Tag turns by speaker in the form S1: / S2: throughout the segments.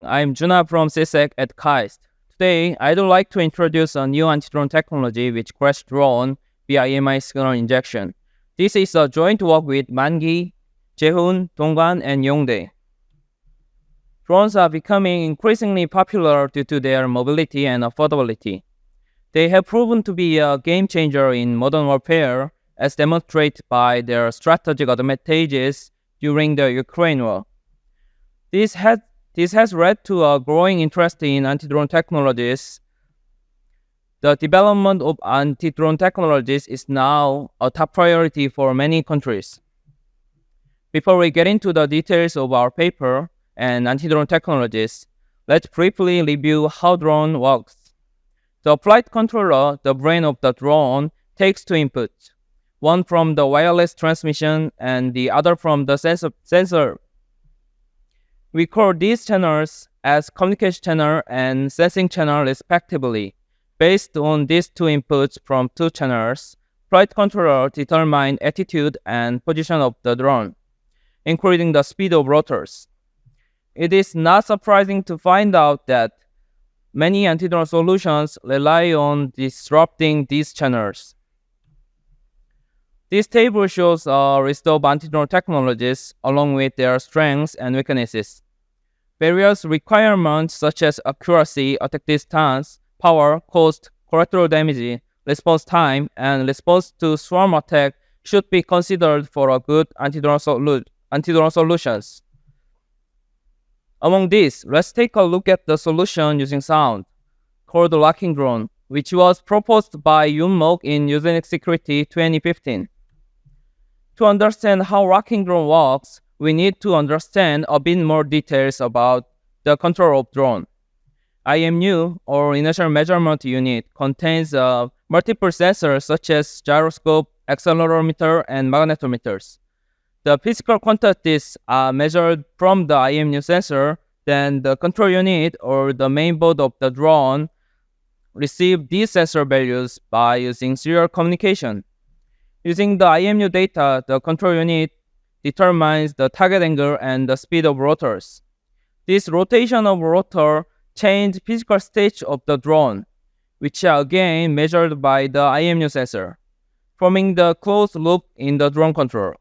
S1: I'm Juna from CSEC at KAIST. Today, I'd like to introduce a new anti-drone technology which crashes drone via EMI signal injection. This is a joint work with Mangi, Jaehoon, Donggan, and Yongdae. Drones are becoming increasingly popular due to their mobility and affordability. They have proven to be a game changer in modern warfare, as demonstrated by their strategic advantages during the Ukraine war. This has led to a growing interest in anti-drone technologies. The development of anti-drone technologies is now a top priority for many countries. Before we get into the details of our paper and anti-drone technologies, let's briefly review how drone works. The flight controller, the brain of the drone, takes two inputs, one from the wireless transmission and the other from the sensor. We call these channels as communication channel and sensing channel respectively. Based on these two inputs from two channels, flight controller determines attitude and position of the drone, including the speed of rotors. It is not surprising to find out that many anti-drone solutions rely on disrupting these channels. This table shows a list of anti-drone technologies along with their strengths and weaknesses. Various requirements such as accuracy, attack distance, power, cost, collateral damage, response time, and response to swarm attack should be considered for a good anti-drone solutions. Among these, let's take a look at the solution using sound, called the locking drone, which was proposed by Yoon Mok in Using Security 2015. To understand how locking drone works, we need to understand a bit more details about the control of drone. IMU, or inertial measurement unit, contains multiple sensors such as gyroscope, accelerometer, and magnetometers. The physical quantities are measured from the IMU sensor, then the control unit or the main board of the drone receive these sensor values by using serial communication. Using the IMU data, the control unit determines the target angle and the speed of rotors. This rotation of rotor changes physical state of the drone, which are again measured by the IMU sensor, forming the closed loop in the drone control.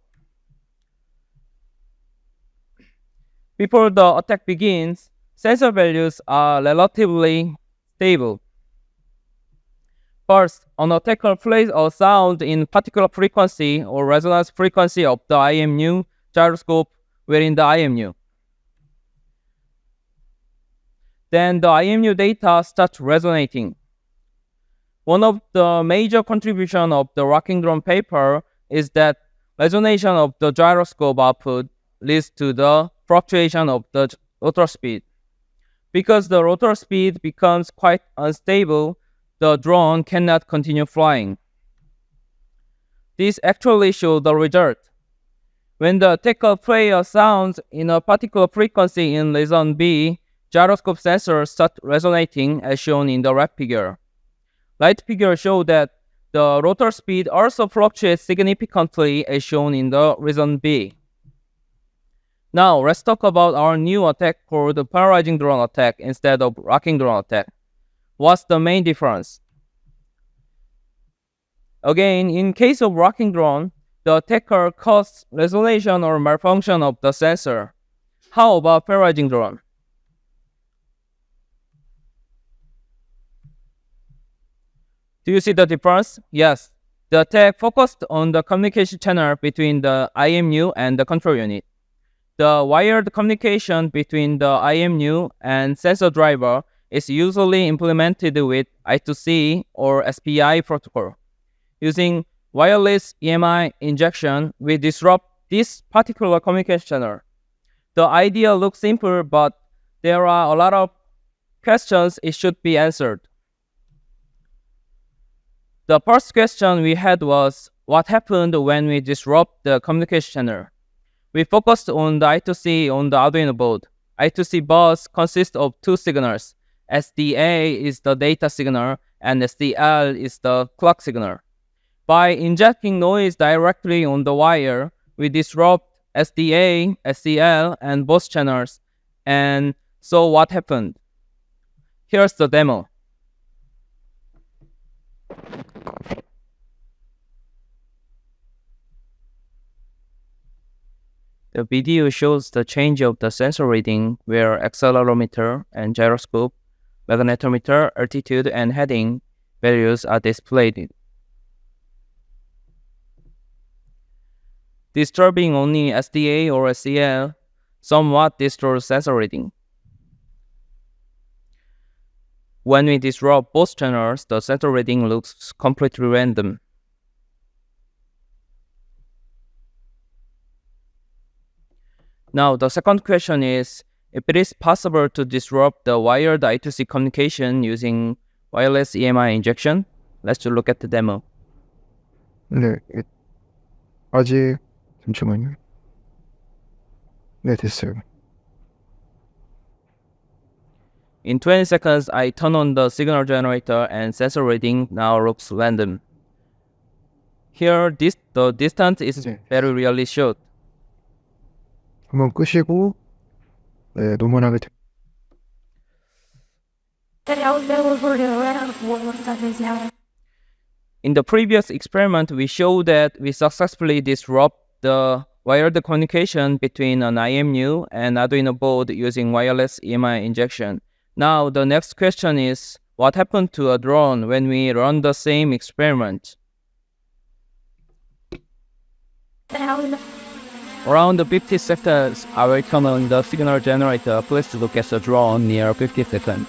S1: Before the attack begins, sensor values are relatively stable. First, an attacker plays a sound in particular frequency or resonance frequency of the IMU gyroscope within the IMU. Then the IMU data starts resonating. One of the major contributions of the locking drone paper is that resonation of the gyroscope output leads to the fluctuation of the rotor speed. Because the rotor speed becomes quite unstable, the drone cannot continue flying. This actually shows the result. When the attacker plays a sound in a particular frequency in region B, gyroscope sensors start resonating as shown in the left figure. Right figure shows that the rotor speed also fluctuates significantly as shown in the region B. Now let's talk about our new attack called the paralyzing drone attack instead of locking drone attack. What's the main difference? Again, in case of locking drone, the attacker causes resonation or malfunction of the sensor. How about paralyzing drone? Do you see the difference? Yes. The attack focused on the communication channel between the IMU and the control unit. The wired communication between the IMU and sensor driver is usually implemented with I2C or SPI protocol. Using wireless EMI injection, we disrupt this particular communication channel. The idea looks simple, but there are a lot of questions it should be answered. The first question we had was, what happened when we disrupt the communication channel? We focused on the I2C on the Arduino board. I2C bus consists of two signals. SDA is the data signal and SDL is the clock signal. By injecting noise directly on the wire, we disrupt SDA, SCL, and both channels, and So what happened? Here's the demo. The video shows the change of the sensor reading where accelerometer and gyroscope, magnetometer, altitude, and heading values are displayed. Disturbing only SDA or SEL somewhat distorts sensor reading. When we disrupt both channels, the sensor reading looks completely random. Now, the second question is, if it is possible to disrupt the wired I2C communication using wireless EMI injection, let's look at the demo.
S2: 네, 아직 잠시만요. 네, 됐어요.
S1: In 20 seconds, I turn on the signal generator and sensor reading now looks random. Here, the distance is very really short.
S2: 한번 끄시고 네, 노멀하게
S1: In the previous experiment, we showed that we successfully disrupt the wired communication between an IMU and Arduino board using wireless EMI injection. Now, the next question is, what happened to a drone when we run the same experiment? Around 50 seconds, I will turn on the signal generator. Please look at the drone near 50 seconds.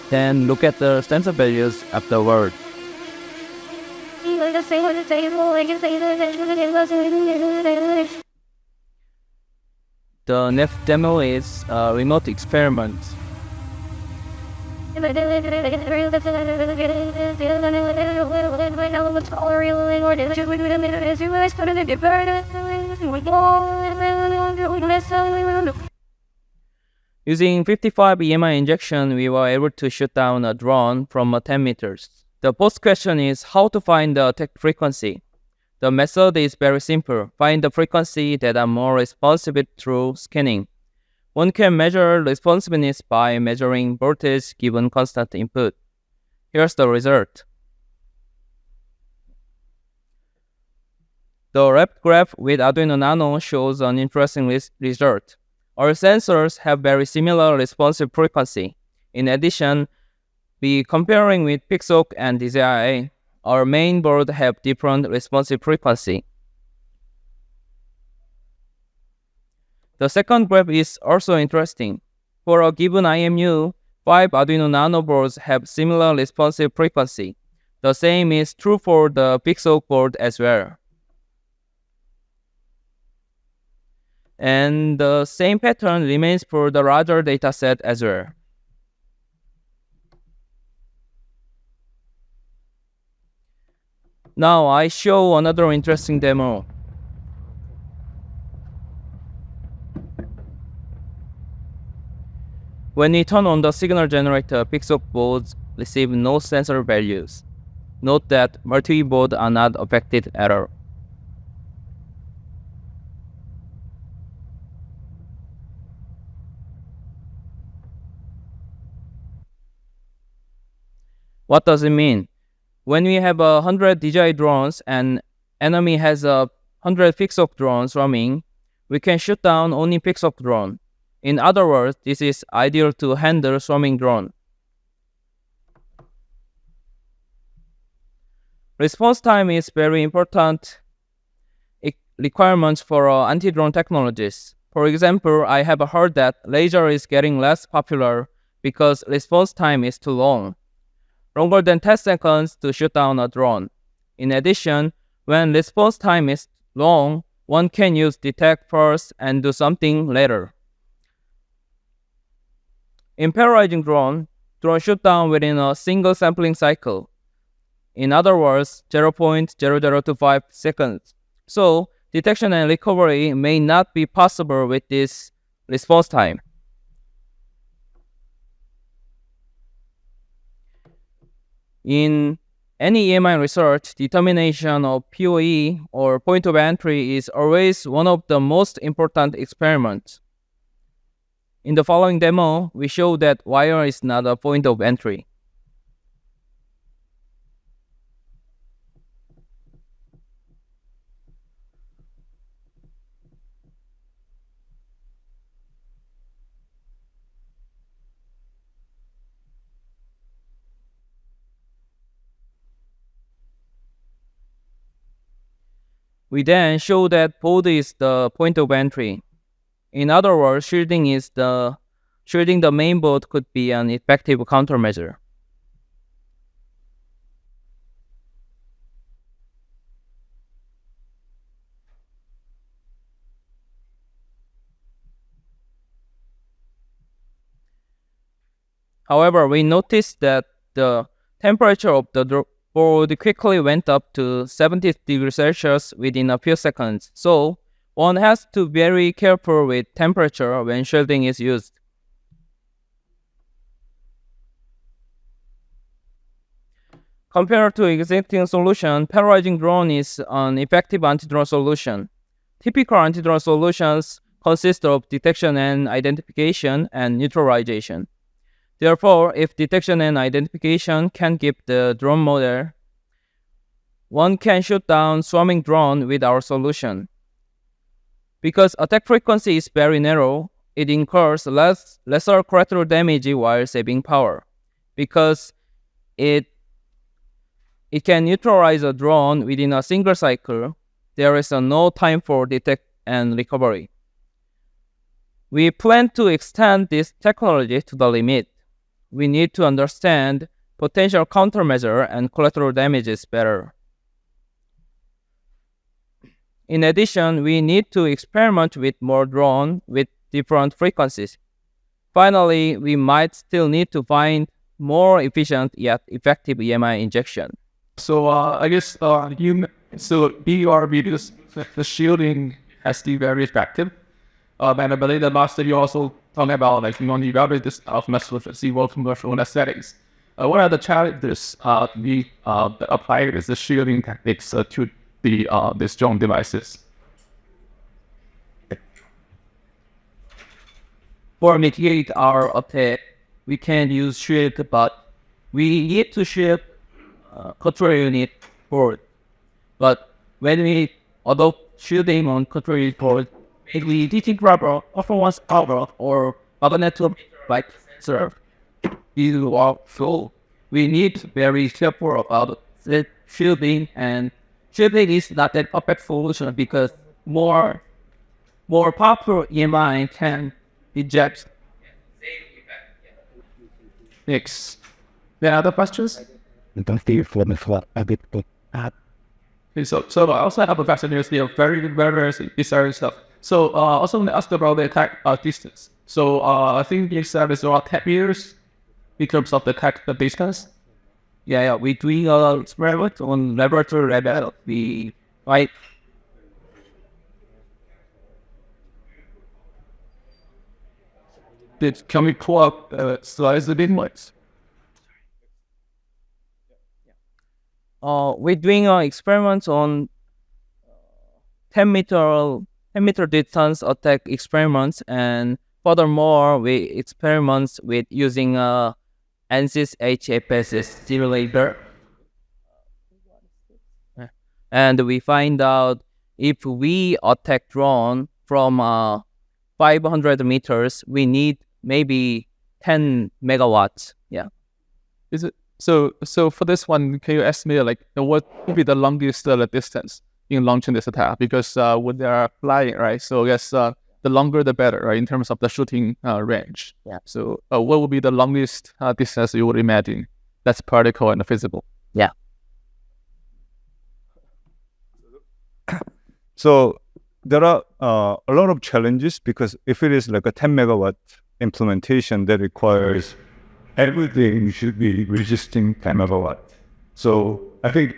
S1: Then look at the sensor values afterward. The next demo is a remote experiment. Using 55 EMI injection, we were able to shoot down a drone from 10 meters. The post question is how to find the attack frequency. The method is very simple. Find the frequency that are more responsive through scanning. One can measure responsiveness by measuring voltage given constant input. Here's the result. The left graph with Arduino Nano shows an interesting result. Our sensors have very similar responsive frequency. In addition, by comparing with Pixoc and DZI, our main board have different responsive frequency. The second graph is also interesting. For a given IMU, 5 Arduino Nano boards have similar responsive frequency. The same is true for the Pixoc board as well. And the same pattern remains for the larger dataset as well. Now I show another interesting demo. When we turn on the signal generator, Pixoc boards receive no sensor values. Note that multi-boards are not affected at all. What does it mean? When we have 100 DJI drones and enemy has 100 Pixoc drones roaming, we can shoot down only Pixoc drone. In other words, this is ideal to handle swarming drone. Response time is very important requirement for anti-drone technologies. For example, I have heard that laser is getting less popular because response time is too long, longer than 10 seconds to shoot down a drone. In addition, when response time is long, one can use detect first and do something later. In paralyzing drone shoot down within a single sampling cycle. In other words, 0.0025 seconds. So, detection and recovery may not be possible with this response time. In any EMI research, determination of POE or point of entry is always one of the most important experiments. In the following demo, we show that wire is not a point of entry. We then show that both is the point of entry. In other words, shielding the main board could be an effective countermeasure. However, we noticed that the temperature of the board quickly went up to 70 degrees Celsius within a few seconds. So one has to be very careful with temperature when shielding is used. Compared to existing solution, paralyzing drone is an effective anti-drone solution. Typical anti-drone solutions consist of detection and identification and neutralization. Therefore, if detection and identification can give the drone model, one can shoot down swarming drone with our solution. Because attack frequency is very narrow, it incurs lesser collateral damage while saving power. Because it can neutralize a drone within a single cycle, there is no time for detect and recovery. We plan to extend this technology to the limit. We need to understand potential countermeasure and collateral damages better. In addition, we need to experiment with more drones with different frequencies. Finally, we might still need to find more efficient yet effective EMI injection.
S3: So I guess BRB, because the shielding has to be very effective. And I believe that last you also talking about like you want to evaluate this method with zero commercial settings. What are the challenges we apply the shielding techniques to the these drone devices?
S1: For mitigate our attack, we can use shield, but we need to shield control unit board. But when we adopt shielding on control unit board, maybe teaching rubber, performance power, or magnetic like sensor, these are full. We need to be very careful about the shielding, and shielding is not a perfect solution because more powerful EMI can eject.
S3: Next. Any other questions? Okay, so I also have a question here. They are very bizarre stuff. So also want to ask about the attack distance. So I think you said it's around 10 meters in terms of the attack distance.
S1: Yeah, we doing a experiment on laboratory level.
S3: Can we pull up slides a bit more?
S1: We're doing experiments on 10-meter distance attack experiments, and furthermore, we experiments with using ANSYS HFSS simulator. And we find out if we attack drone from 500 meters, we need maybe 10 megawatts. Yeah.
S3: Is it so for this one, can you estimate like what would be the longest distance in launching this attack? Because when they are flying, right? So I guess the longer the better, right? In terms of the shooting range.
S1: Yeah.
S3: So what would be the longest distance you would imagine that's practical and feasible?
S1: Yeah.
S4: So there are a lot of challenges because if it is like a 10 megawatt implementation that requires everything should be resisting 10 megawatt. So I think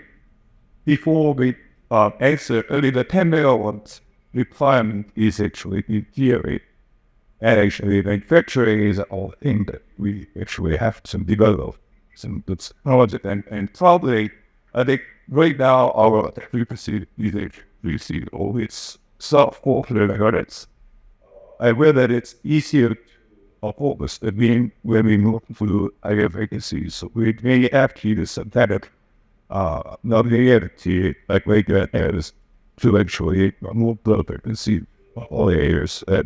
S4: before we answer early, the 10 megawatt requirement is actually in theory, and actually manufacturing is a thing that we actually have to develop some good technology, and probably
S3: I think right now our frequency is always sub 400 hertz. I read that it's easier to focus the beam when we move to higher frequencies. So we may have to use synthetic nonlinearity like radio airs to actually move the frequency of all layers that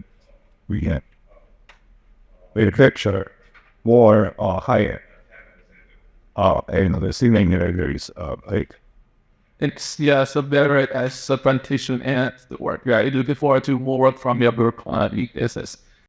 S3: we can manufacture more higher. And the ceiling areas like it's so better as supplementation and the work. Yeah, looking forward to more work from your work on ESS.